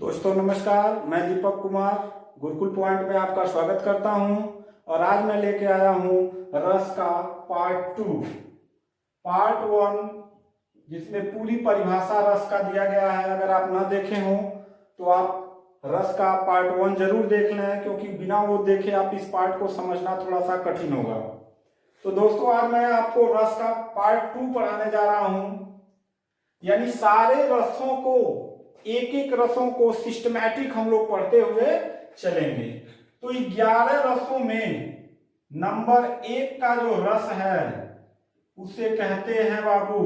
दोस्तों नमस्कार, मैं दीपक कुमार गुरुकुल पॉइंट में आपका स्वागत करता हूं। और आज मैं लेके आया हूं रस का पार्ट 2। पार्ट 1 जिसमें पूरी परिभाषा रस का दिया गया है। अगर आप न देखे हो तो आप रस का पार्ट 1 जरूर देख लें, क्योंकि बिना वो देखे आप इस पार्ट को समझना थोड़ा सा कठिन होगा। तो दोस्तों आज मैं आपको रस का पार्ट 2 पढ़ाने जा रहा हूं, यानी सारे रसों को, एक एक रसों को सिस्टमैटिक हम लोग पढ़ते हुए चलेंगे। तो 11 रसों में नंबर 1 का जो रस है उसे कहते हैं बाबू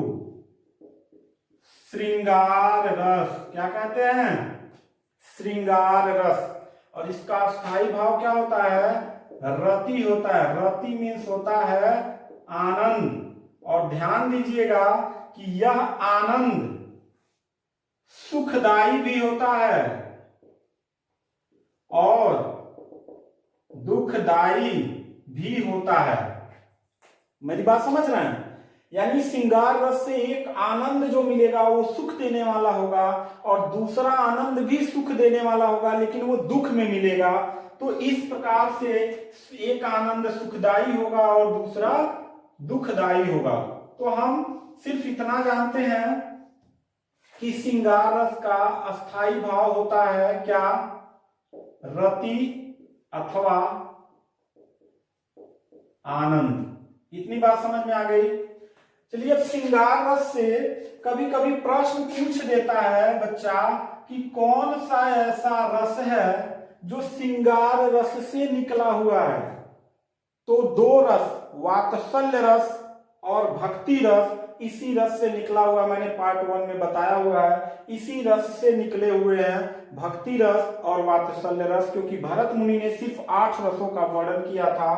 श्रृंगार रस। क्या कहते हैं? श्रृंगार रस। और इसका स्थायी भाव क्या होता है? रति होता है। रति मीन्स होता है आनंद। और ध्यान दीजिएगा कि यह आनंद सुखदाई भी होता है और दुखदाई भी होता है। मेरी बात समझ रहे हैं? यानी श्रृंगार रस से एक आनंद जो मिलेगा वो सुख देने वाला होगा, और दूसरा आनंद भी सुख देने वाला होगा, लेकिन वो दुख में मिलेगा। तो इस प्रकार से एक आनंद सुखदाई होगा और दूसरा दुखदाई होगा। तो हम सिर्फ इतना जानते हैं कि श्रृंगार रस का अस्थाई भाव होता है क्या? रति अथवा आनंद। इतनी बात समझ में आ गई। चलिए, अब श्रृंगार रस से कभी कभी प्रश्न पूछ देता है बच्चा कि कौन सा ऐसा रस है जो श्रृंगार रस से निकला हुआ है। तो दो रस, वात्सल्य रस और भक्ति रस, इसी रस से निकला हुआ, मैंने पार्ट 1 में बताया हुआ है। इसी रस से निकले हुए हैं भक्ति रस और वात्सल्य रस, क्योंकि भरत मुनि ने सिर्फ 8 रसों का वर्णन किया था,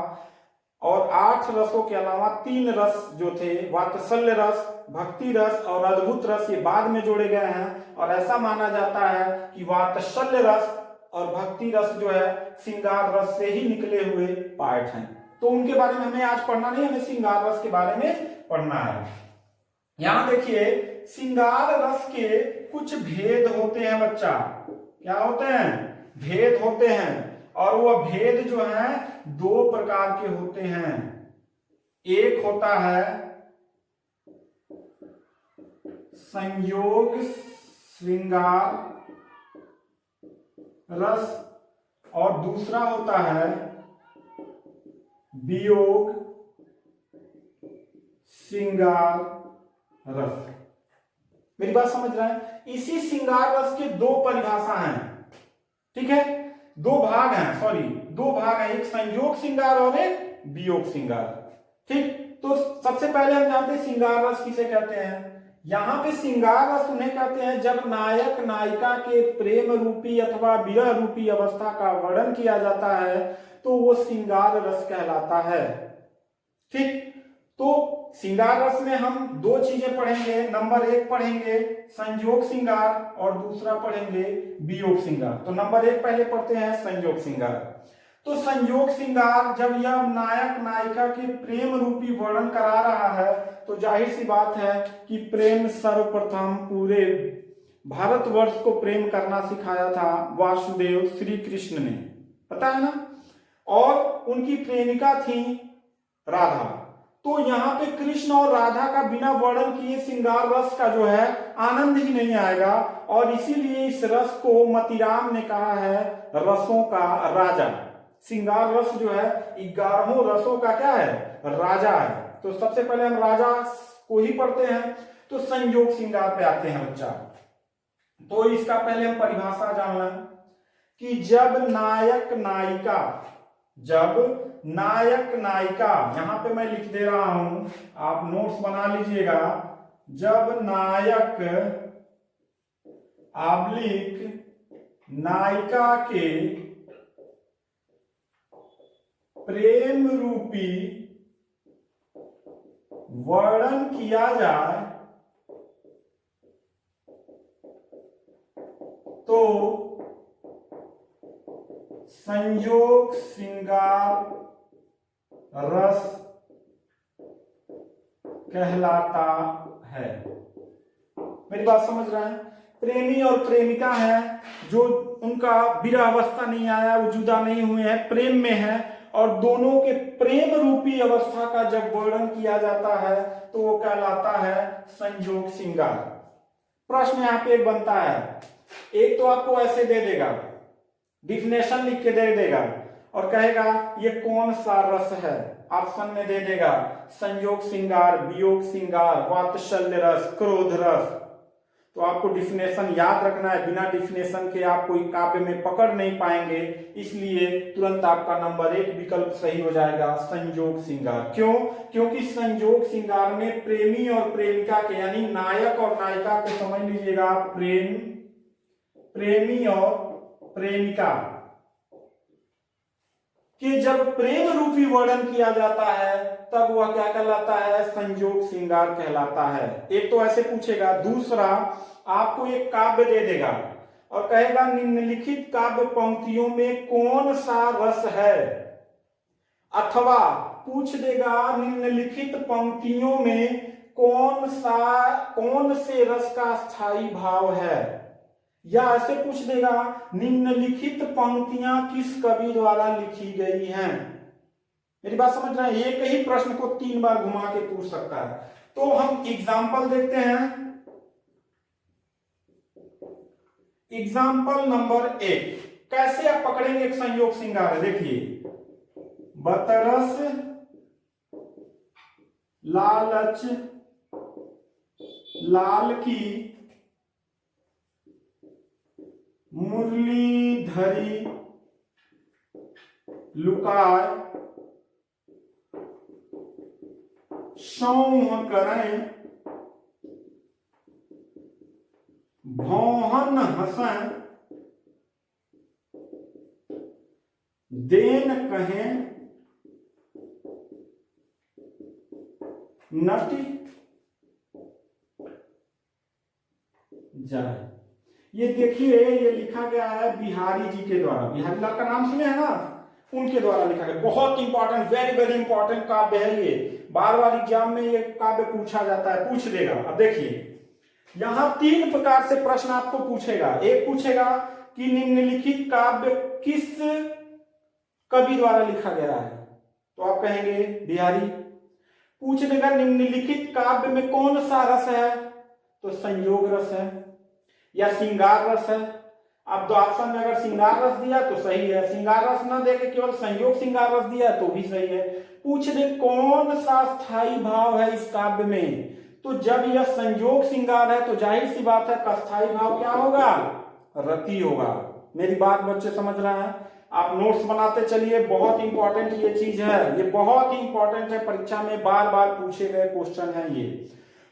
और 8 रसों के अलावा 3 रस जो थे, वात्सल्य रस, भक्ति रस और अद्भुत रस, ये बाद में जोड़े गए हैं। और ऐसा माना जाता है कि वात्सल्य रस और भक्ति रस जो है श्रृंगार रस से ही निकले हुए पार्ट हैं। तो उनके बारे में हमें आज पढ़ना नहीं, हमें श्रृंगार रस के बारे में पढ़ना है। यहां देखिए, श्रृंगार रस के कुछ भेद होते हैं बच्चा। क्या होते हैं? भेद होते हैं। और वह भेद जो है 2 प्रकार के होते हैं। एक होता है संयोग श्रृंगार रस और दूसरा होता है वियोग श्रृंगार रस। मेरी बात समझ रहे हैं? इसी श्रृंगार रस के 2 परिभाषा हैं। ठीक है, 2 भाग हैं, सॉरी 2 भाग हैं, एक संयोग श्रृंगार और एक वियोग श्रृंगार। ठीक, तो सबसे पहले हम जानते हैं श्रृंगार रस किसे कहते हैं। यहां पे श्रृंगार रस उन्हें कहते हैं जब नायक नायिका के प्रेम रूपी अथवा विरह रूपी अवस्था का वर्णन किया जाता है, तो वो श्रृंगार रस कहलाता है। ठीक, तो श्रृंगार रस में हम 2 चीजें पढ़ेंगे। नंबर 1 पढ़ेंगे संयोग श्रृंगार और दूसरा पढ़ेंगे वियोग श्रृंगार। तो नंबर 1 पहले पढ़ते हैं संयोग श्रृंगार। तो संयोग श्रृंगार जब यह नायक नायिका के प्रेम रूपी वर्णन करा रहा है, तो जाहिर सी बात है कि प्रेम सर्वप्रथम पूरे भारतवर्ष को प्रेम करना सिखाया था वासुदेव श्री कृष्ण ने, पता है ना। और उनकी प्रेमिका थी राधा। तो यहाँ पे कृष्ण और राधा का बिना वर्णन किए श्रृंगार रस का जो है आनंद ही नहीं आएगा। और इसीलिए इस रस को मतिराम ने कहा है रसों का राजा। श्रृंगार रस जो है 11 रसों का क्या है? राजा है। तो सबसे पहले हम राजा को ही पढ़ते हैं। तो संयोग श्रृंगार पे आते हैं बच्चा। तो इसका पहले हम परिभाषा जान लें कि जब नायक नायिका, यहां पे मैं लिख दे रहा हूं, आप नोट्स बना लीजिएगा। जब नायक नायिका के प्रेम रूपी वर्णन किया जाए तो संयोग श्रृंगार रस कहलाता है। मेरी बात समझ रहे हैं? प्रेमी और प्रेमिका है, जो उनका विरह अवस्था नहीं आया, वो जुदा नहीं हुए हैं, प्रेम में है, और दोनों के प्रेम रूपी अवस्था का जब वर्णन किया जाता है तो वो कहलाता है संयोग श्रृंगार। प्रश्न यहाँ पे बनता है, एक तो आपको ऐसे दे देगा, डिफिनेशन लिख के दे देगा और कहेगा ये कौन सा रस है, ऑप्शन में दे देगा संयोग श्रृंगार, वियोग श्रृंगार, वात्सल्य रस, क्रोध रस। तो आपको डिफिनेशन याद रखना है, बिना डिफिनेशन के आप कोई काव्य में पकड़ नहीं पाएंगे, इसलिए तुरंत आपका नंबर 1 विकल्प सही हो जाएगा संयोग श्रृंगार। क्यों? क्योंकि संयोग श्रृंगार में प्रेमी और प्रेमिका के यानी नायक और नायिका को समझ लीजिएगा, प्रेमी और प्रेमिका कि जब प्रेम रूपी वर्णन किया जाता है तब वह क्या कहलाता है, संयोग श्रृंगार कहलाता है। एक तो ऐसे पूछेगा, दूसरा आपको एक काव्य दे देगा और कहेगा निम्नलिखित काव्य पंक्तियों में कौन सा रस है, अथवा पूछ देगा निम्नलिखित पंक्तियों में कौन से रस का स्थायी भाव है, या ऐसे पूछ देगा निम्नलिखित पंक्तियां किस कवि द्वारा लिखी गई हैं। मेरी बात समझ रहे हैं? एक ही प्रश्न को 3 बार घुमा के पूछ सकता है। तो हम एग्जाम्पल देखते हैं। एग्जाम्पल नंबर 1, कैसे आप पकड़ेंगे एक संयोग श्रृंगार है, देखिए, बतरस लालच लाल की मुरली धरी लुकाय सौंह करें भौहन हसन देन कहें नटी जाए। ये देखिए, ये लिखा गया है बिहारी जी के द्वारा, बिहारी लाल का नाम सुने हैं ना, उनके द्वारा लिखा गया। बहुत इंपॉर्टेंट, वेरी वेरी इंपॉर्टेंट काव्य है ये, बार बार एग्जाम में ये काव्य पूछा जाता है, पूछ देगा। अब देखिए, यहां 3 प्रकार से प्रश्न आपको पूछेगा। एक पूछेगा कि निम्नलिखित काव्य किस कवि द्वारा लिखा गया है, तो आप कहेंगे बिहारी। पूछ देगा निम्नलिखित काव्य में कौन सा रस है, तो संयोग रस है या श्रृंगार रस है। अब दो ऑप्शन में अगर श्रृंगार रस दिया तो सही है, श्रृंगार रस ना देके केवल संयोग श्रृंगार रस दिया तो भी सही है। पूछ दे कौन सा स्थायी भाव है इस काव्य में, तो जब यह संयोग श्रृंगार है तो जाहिर सी बात है अस्थायी भाव क्या होगा, रति होगा। मेरी बात बच्चे समझ रहे हैं? आप नोट्स बनाते चलिए, बहुत इंपॉर्टेंट ये चीज है, ये बहुत ही इंपॉर्टेंट है, परीक्षा में बार बार पूछे गए क्वेश्चन है ये।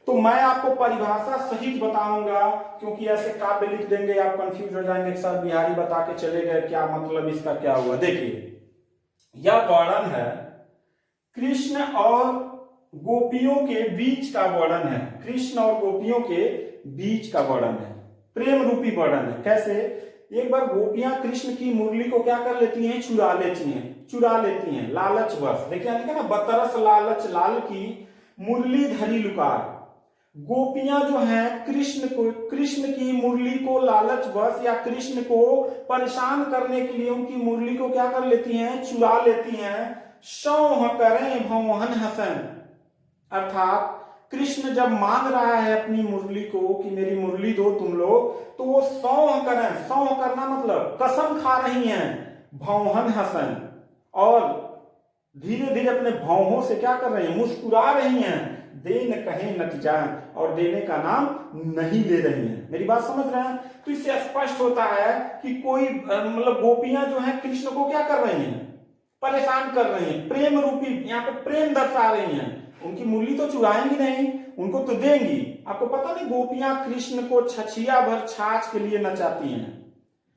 तो मैं आपको परिभाषा सहित बताऊंगा, क्योंकि ऐसे काव्य लिख देंगे आप कंफ्यूज हो जाएंगे, सर बिहारी बता के चले गए, क्या मतलब इसका क्या हुआ। देखिए, यह वर्णन है कृष्ण और गोपियों के बीच का वर्णन है, कृष्ण और गोपियों के बीच का वर्णन है, प्रेम रूपी वर्णन है। कैसे? एक बार गोपियां कृष्ण की मुरली को क्या कर लेती हैं, चुरा लेती हैं लालचवश। देखिए लिखा ना, बतरस लालच लाल की मुरली धरी लुकार। गोपियां जो हैं कृष्ण की मुरली को लालचवश या कृष्ण को परेशान करने के लिए उनकी मुरली को क्या कर लेती हैं, चुरा लेती हैं। सौह करें भौहन हसन, अर्थात कृष्ण जब मांग रहा है अपनी मुरली को कि मेरी मुरली दो तुम लोग, तो वो सौह करें, सौह करना मतलब कसम खा रही हैं, भौहन हसन, और धीरे धीरे अपने भौहों से क्या कर रही हैं, मुस्कुरा रही हैं। देन कहें नट जाए, और देने का नाम नहीं ले रही हैं। मेरी बात समझ रहे हैं? तो इससे स्पष्ट होता है कि कोई मतलब गोपियां जो हैं कृष्ण को क्या कर रही हैं, परेशान कर रही हैं, प्रेम रूपी यहाँ पे प्रेम दर्शा रही हैं। उनकी मुरली तो चुराएंगी नहीं, उनको तो देंगी। आपको पता नहीं गोपियां कृष्ण को छछिया भर छाछ के लिए नचाती हैं।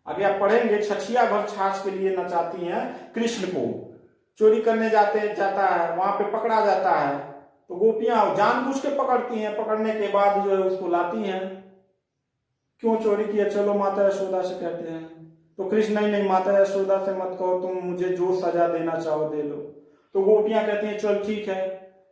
अभी आप पढ़ेंगे, छछिया भर छाछ के लिए नचाती हैं कृष्ण को। चोरी करने जाता है, वहां पे पकड़ा जाता है, तो गोपियां जानबूझ के पकड़ती हैं, पकड़ने के बाद जो है उसको लाती हैं। क्यों चोरी किया, चलो माता यशोदा से कहते हैं। तो कृष्ण नहीं, माता यशोदा से मत कहो, तुम मुझे जो सजा देना चाहो दे लो। तो गोपियां कहती हैं चल ठीक है।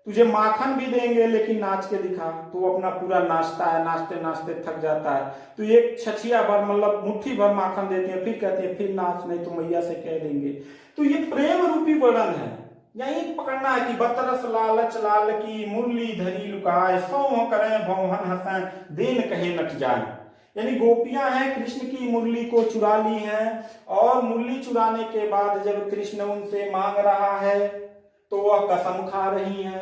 तुझे माखन भी देंगे लेकिन नाच के दिखा। तो वो अपना पूरा नाचता है, नाचते नाचते थक जाता है, तो एक छछिया भर मतलब मुट्ठी भर माखन देते हैं, फिर कहते हैं फिर नाच, नहीं तो मैया से कह देंगे। तो ये प्रेम रूपी वर्णन है, यही पकड़ना है कि बतरस लालच लाल की मुरली धरी लुकाए, सौ करें भौहन हंसें देन कहे नट जाए। यानी गोपियां हैं, कृष्ण की मुरली को चुरा ली हैं, और मुरली चुराने के बाद जब कृष्ण उनसे मांग रहा है तो वह कसम खा रही हैं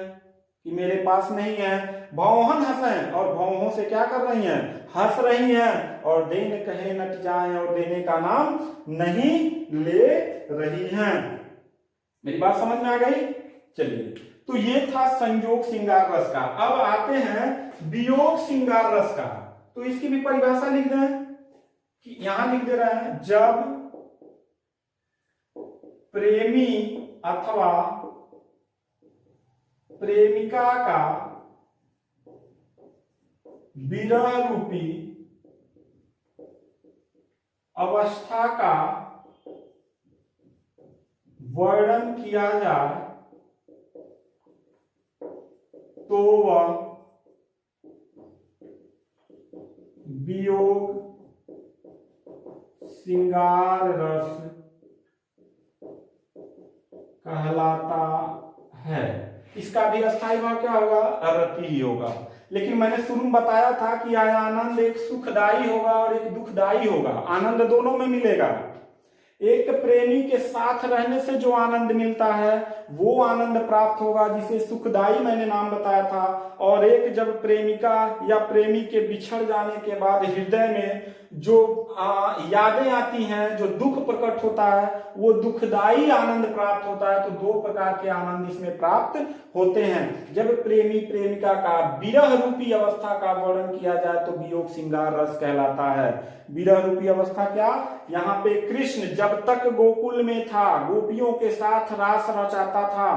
कि मेरे पास नहीं है। भौहन हंसें, और भौहों से क्या कर रही हैं, हंस रही हैं, और देन कहे नट जाए, और देने का नाम नहीं ले रही हैं। मेरी बात समझ में आ गई? चलिए, तो ये था संयोग श्रृंगार रस का। अब आते हैं वियोग श्रृंगार रस का। तो इसकी भी परिभाषा लिख दें कि यहां लिख दे रहे हैं, जब प्रेमी अथवा प्रेमिका का विरह रूपी अवस्था का वर्णन किया जाए तो वह वियोग श्रृंगार रस कहलाता है। इसका भी अस्थायी भाव क्या होगा, अरति ही होगा। लेकिन मैंने शुरू में बताया था कि यह आनंद एक सुखदाई होगा और एक दुखदाई होगा, आनंद दोनों में मिलेगा। एक प्रेमी के साथ रहने से जो आनंद मिलता है वो आनंद प्राप्त होगा, जिसे सुखदाई मैंने नाम बताया था। और एक जब प्रेमिका या प्रेमी के बिछड़ जाने के बाद हृदय में जो यादें आती हैं, जो दुख प्रकट होता है, वो दुखदाई आनंद प्राप्त होता है। तो दो प्रकार के आनंद इसमें प्राप्त होते हैं। जब प्रेमी प्रेमिका का विरह रूपी अवस्था का वर्णन किया जाए तो वियोग श्रृंगार रस कहलाता है। विरह रूपी अवस्था क्या, यहाँ पे कृष्ण जब तक गोकुल में था, गोपियों के साथ रास रचाता था,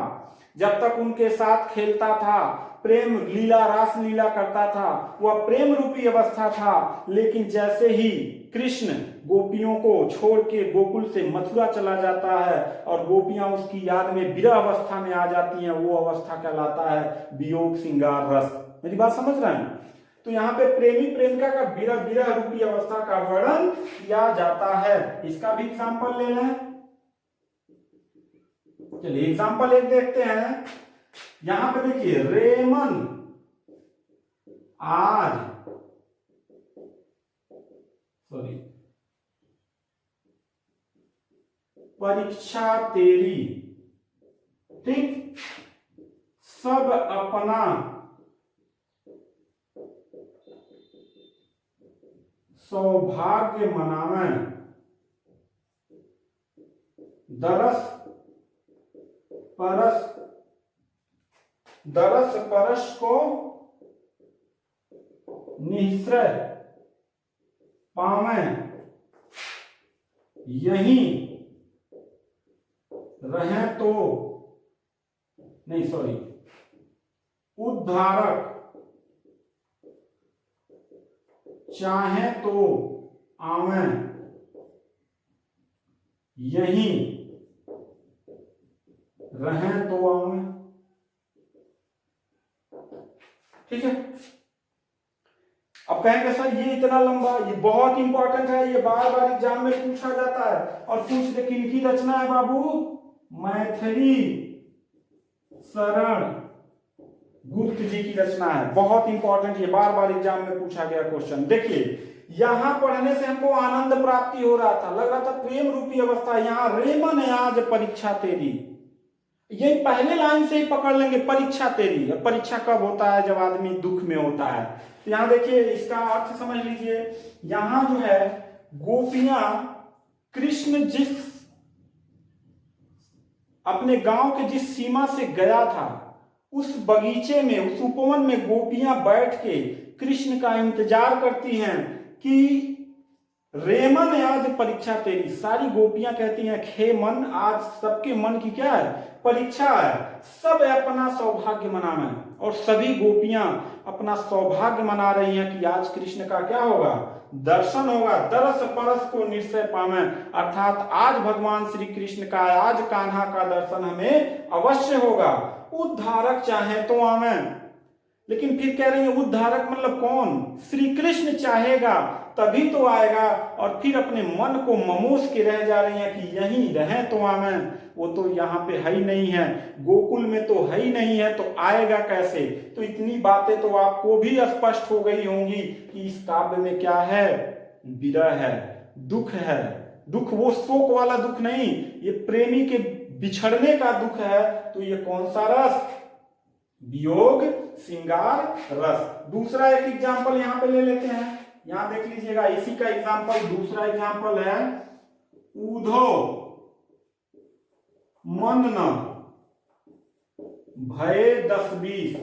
जब तक उनके साथ खेलता था, प्रेम लीला रास लीला करता था, वह प्रेम रूपी अवस्था था। लेकिन जैसे ही कृष्ण गोपियों को छोड़ के गोकुल से मथुरा चला जाता है और गोपियां उसकी याद में विरह अवस्था में आ जाती हैं, वो अवस्था कहलाता है वियोग श्रृंगार रस। मेरी बात समझ रहे हैं? तो यहाँ पे प्रेमी प्रेमिका का विरह रूपी अवस्था का वर्णन किया जाता है। इसका भी एग्जाम्पल ले लें। चलिए एग्जाम्पल एक देखते हैं। यहां पे देखिए, रेमन आज परीक्षा तेरी, ठीक, सब अपना सौभाग्य मनावे, दरस परस को निश्चय पावे, यही रहे तो उद्धारक चाहे तो आवे, यही रहे तो आवे। ठीक है। अब कहेंगे सर ये इतना लंबा, ये बहुत इंपॉर्टेंट है, ये बार बार एग्जाम में पूछा जाता है। और पूछ दे किनकी रचना है बाबू, मैथिली शरण गुप्त जी की रचना है। बहुत इंपॉर्टेंट, ये बार बार एग्जाम में पूछा गया क्वेश्चन। देखिए यहां पढ़ने से हमको आनंद प्राप्ति हो रहा था, लग रहा था प्रेम रूपी अवस्था। यहां रेमन आज परीक्षा तेरी, ये पहले लाइन से ही पकड़ लेंगे, परीक्षा तेरी। और परीक्षा कब होता है, जब आदमी दुख में होता है। तो यहां देखिए इसका अर्थ समझ लीजिए। यहां जो है गोपियां, कृष्ण जिस अपने गांव के जिस सीमा से गया था, उस बगीचे में, उस उपवन में गोपियां बैठ के कृष्ण का इंतजार करती हैं कि रेमन आज परीक्षा तेरी। सारी गोपियां कहती हैं हे मन, आज सबके मन की क्या है, परीक्षा है, सब अपना सौभाग्य मनाना। और सभी गोपियां अपना सौभाग्य मना रही हैं कि आज कृष्ण का क्या होगा, दर्शन होगा। दरस परस को निश्चय पावे, अर्थात आज भगवान श्री कृष्ण का, आज कान्हा का दर्शन हमें अवश्य होगा। उद्धारक चाहे तो आवे। लेकिन फिर कह रही है उद्धारक मतलब कौन? श्री कृष्ण चाहेगा तभी तो आएगा। और फिर अपने मन को ममोस के रह जा रही है कि यहीं रहे तो आवे। वो तो यहाँ पे है ही नहीं है, गोकुल में तो है ही नहीं है, तो आएगा कैसे? तो इतनी बातें तो आपको भी स्पष्ट हो गई होंगी कि इस काव्य में क्या है? विरह है, दुख है। दुख वो शोक वाला दुख नहीं, ये प्रेमी के बिछड़ने का दुख है। तो ये कौन सा रस? वियोग श्रृंगार रस। दूसरा एक एग्जाम्पल यहां पे ले लेते हैं, यहां देख लीजिएगा, इसी का एग्जाम्पल, दूसरा एग्जाम्पल है ऊधो मन न भये 10-20।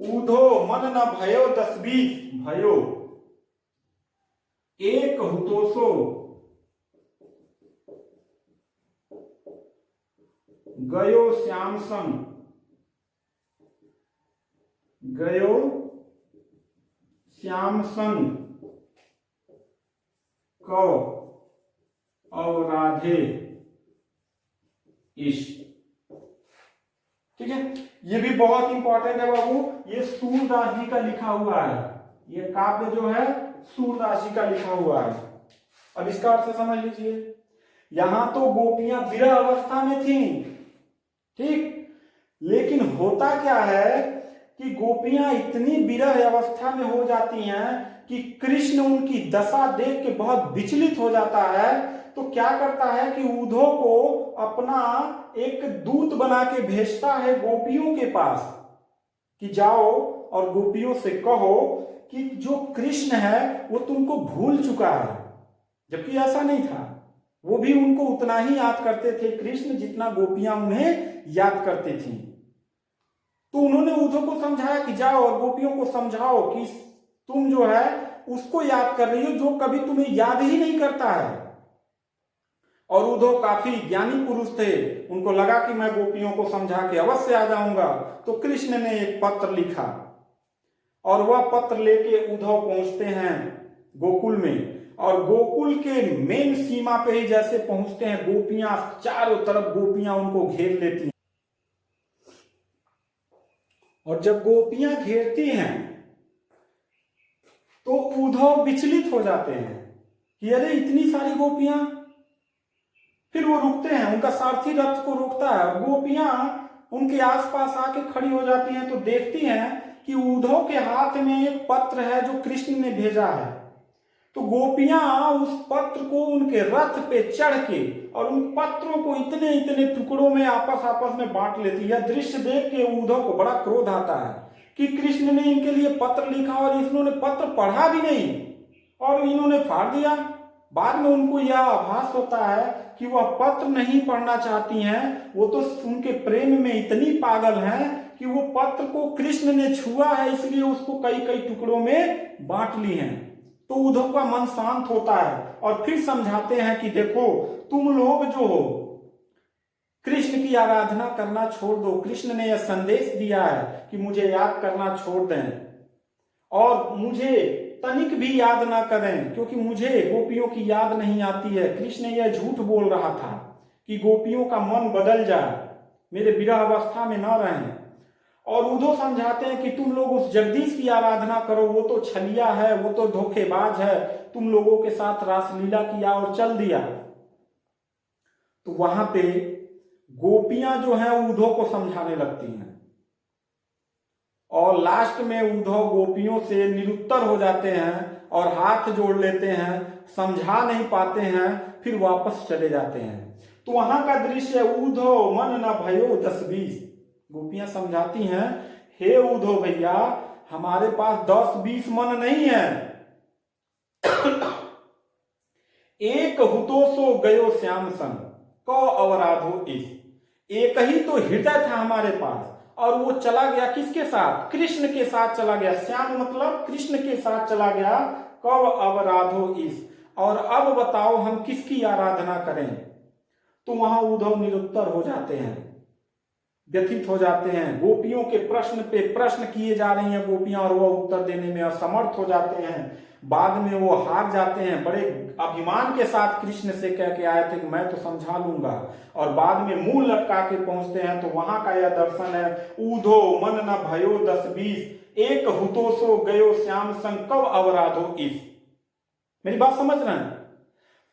ऊधो मन न भयो 10-20, भयो एक हुतोषो गयो श्याम संग, गयो श्याम संग कौ और राधे इश। ठीक है, ये भी बहुत इंपॉर्टेंट है बाबू। ये सूरदास जी का लिखा हुआ है, ये काव्य जो है सूरदास जी का लिखा हुआ है। अब इसका अर्थ समझ लीजिए, यहां तो गोपियां विरह अवस्था में थी, ठीक, लेकिन होता क्या है कि गोपियां इतनी विरह अवस्था में हो जाती हैं कि कृष्ण उनकी दशा देख के बहुत विचलित हो जाता है। तो क्या करता है कि ऊधो को अपना एक दूत बना के भेजता है गोपियों के पास कि जाओ और गोपियों से कहो कि जो कृष्ण है वो तुमको भूल चुका है। जबकि ऐसा नहीं था, वो भी उनको उतना ही याद करते थे कृष्ण जितना गोपियां उन्हें याद करती थी। तो उन्होंने उद्धव को समझाया कि जाओ और गोपियों को समझाओ कि तुम जो है उसको याद कर रही हो जो कभी तुम्हें याद ही नहीं करता है। और उद्धव काफी ज्ञानी पुरुष थे, उनको लगा कि मैं गोपियों को समझा के अवश्य आ जाऊंगा। तो कृष्ण ने एक पत्र लिखा और वह पत्र लेके उद्धव पहुंचते हैं गोकुल में। और गोकुल के मेन सीमा पे ही जैसे पहुंचते हैं, गोपियां चारों तरफ गोपियां उनको घेर लेती हैं। और जब गोपियां घेरती हैं तो उद्धव विचलित हो जाते हैं कि अरे इतनी सारी गोपियां। फिर वो रुकते हैं, उनका सारथी रथ को रोकता है और गोपियां उनके आसपास आके खड़ी हो जाती हैं। तो देखती हैं कि उद्धव के हाथ में एक पत्र है जो कृष्ण ने भेजा है। तो गोपियां उस पत्र को उनके रथ पे चढ़ के और उन पत्रों को इतने इतने टुकड़ों में आपस में बांट लेती है। दृश्य देख के उद्धव को बड़ा क्रोध आता है कि कृष्ण ने इनके लिए पत्र लिखा और इन्होंने पत्र पढ़ा भी नहीं और इन्होंने फाड़ दिया। बाद में उनको यह आभास होता है कि वह पत्र नहीं पढ़ना चाहती हैं, वो तो उनके प्रेम में इतनी पागल हैं कि वो पत्र को कृष्ण ने छुआ है, इसलिए उसको कई कई टुकड़ों में बांट ली हैं। तो उद्धव का मन शांत होता है और फिर समझाते हैं कि देखो तुम लोग जो हो कृष्ण की आराधना करना छोड़ दो। कृष्ण ने यह संदेश दिया है कि मुझे याद करना छोड़ दें और मुझे तनिक भी याद ना करें, क्योंकि मुझे गोपियों की याद नहीं आती है। कृष्ण यह झूठ बोल रहा था कि गोपियों का मन बदल जाए, मेरे विरह अवस्था में न रहें। और उद्धव समझाते हैं कि तुम लोग उस जगदीश की आराधना करो, वो तो छलिया है, वो तो धोखेबाज है, तुम लोगों के साथ रासलीला किया और चल दिया। तो वहां पे गोपियां जो हैं उद्धव को समझाने लगती हैं और लास्ट में उद्धव गोपियों से निरुत्तर हो जाते हैं और हाथ जोड़ लेते हैं, समझा नहीं पाते हैं, फिर वापस चले जाते हैं। तो वहां का दृश्य उद्धव मन न भयो 10-20। गोपियां समझाती हैं, हे उद्धव भैया हमारे पास 10-20 मन नहीं है। एक हुतोषो गयो श्याम संग कौ अवराधो इस। एक ही तो हृदय था हमारे पास और वो चला गया किसके साथ? कृष्ण के साथ चला गया। श्याम मतलब कृष्ण के साथ चला गया। कौ अवराधो इस, और अब बताओ हम किसकी आराधना करें? तो वहां उद्धव निरुत्तर हो जाते हैं, व्यथित हो जाते हैं। गोपियों के प्रश्न पे प्रश्न किए जा रही हैं गोपियां और वह उत्तर देने में असमर्थ हो जाते हैं। बाद में वो हार जाते हैं, बड़े अभिमान के साथ कृष्ण से कह के आए थे कि मैं तो समझा लूंगा, और बाद में मुंह लटका के पहुंचते हैं। तो वहां का यह दर्शन है, ऊधो मन न भयो 10-20 एक हुतोषो गयो श्याम संग कव अवराधो इस। मेरी बात समझ रहे हैं?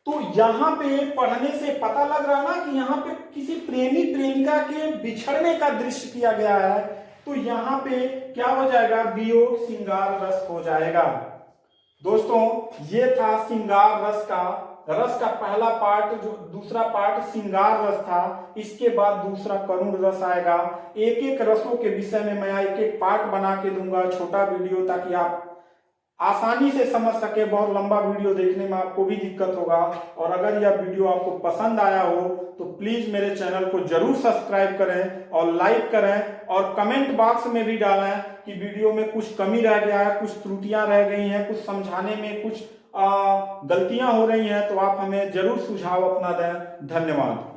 तो यहां पे पढ़ने से पता लग रहा है ना कि यहां पे किसी प्रेमी प्रेमिका के बिछड़ने का दृश्य किया गया है। तो यहां पे क्या हो जाएगा, वियोग श्रृंगार रस हो जाएगा। दोस्तों ये था श्रृंगार रस का पहला पार्ट। जो दूसरा पार्ट श्रृंगार रस था, इसके बाद दूसरा करुण रस आएगा। एक एक रसों के विषय में मैं एक एक पार्ट बना के दूंगा, छोटा वीडियो, ताकि आप आसानी से समझ सके। बहुत लंबा वीडियो देखने में आपको भी दिक्कत होगा। और अगर यह वीडियो आपको पसंद आया हो तो प्लीज मेरे चैनल को जरूर सब्सक्राइब करें और लाइक करें, और कमेंट बॉक्स में भी डालें कि वीडियो में कुछ कमी रह गया है, कुछ त्रुटियां रह गई हैं, कुछ समझाने में कुछ गलतियां हो रही हैं, तो आप हमें जरूर सुझाव अपना दें। धन्यवाद।